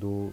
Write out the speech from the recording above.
2